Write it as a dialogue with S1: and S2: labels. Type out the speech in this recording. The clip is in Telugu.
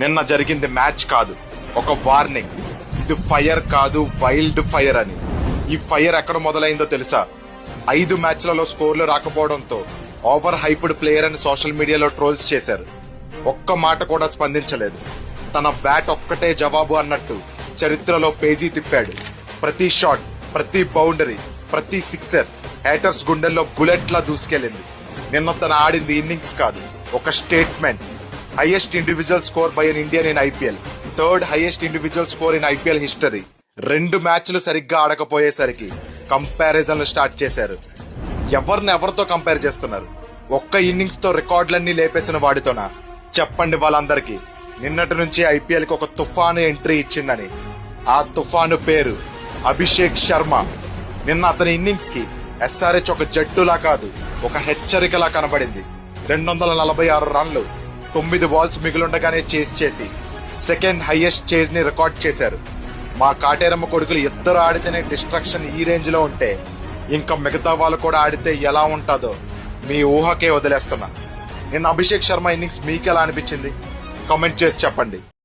S1: నిన్న జరిగింది మ్యాచ్ కాదు, ఒక వార్నింగ్. ఇది ఫైర్ కాదు, వైల్డ్ ఫైర్ అని. ఈ ఫైర్ ఎక్కడ మొదలైందో తెలుసా? 5 మ్యాచ్లలో స్కోర్లు రాకపోవడంతో ఓవర్ హైప్డ్ ప్లేయర్ అని సోషల్ మీడియాలో ట్రోల్స్ చేశారు. ఒక్క మాట కూడా స్పందించలేదు. తన బ్యాట్ ఒక్కటే జవాబు అన్నట్టు చరిత్రలో పేజీ తిప్పాడు. ప్రతి షాట్, ప్రతి బౌండరీ, ప్రతి సిక్సర్ హేటర్స్ గుండెల్లో బుల్లెట్ లా దూసుకెళ్లింది. నిన్న తన ఆడింది ఇన్నింగ్స్ కాదు, ఒక statement. Highest individual score by an Indian in IPL, third highest individual score in IPL history. 2 మ్యాచ్లు సరిగ్గా ఆడకపోయేసరికి కంపారిజన్లు స్టార్ట్ చేశారు. ఎవరితో కంపేర్ చేస్తున్నారు? ఒక్క ఇన్నింగ్స్ తో రికార్డులన్నీ లేపేసిన వాడితోనా? చెప్పండి వాళ్ళందరికీ. నిన్నటి నుంచి ఐపీఎల్ కి ఒక తుఫాను ఎంట్రీ ఇచ్చిందని. ఆ తుఫాను పేరు అభిషేక్ శర్మ. నిన్న అతని ఇన్నింగ్స్ కి ఎస్ఆర్హెచ్ ఒక జట్టులా కాదు, ఒక హెచ్చరికలా కనబడింది. 246 రన్లు 9 బాల్స్ మిగిలుండగానే చేసి సెకండ్ హైయెస్ట్ చేజ్ ని రికార్డ్ చేశారు. మా కాటేరమ్మ కొడుకులు ఇద్దరు ఆడితేనే డిస్ట్రక్షన్ ఈ రేంజ్ లో ఉంటే ఇంకా మిగతా వాళ్ళు కూడా ఆడితే ఎలా ఉంటుందో మీ ఊహకే వదిలేస్తున్నా. నిన్న అభిషేక్ శర్మ ఇన్నింగ్స్ మీకెలా అనిపించింది? కామెంట్ చేసి చెప్పండి.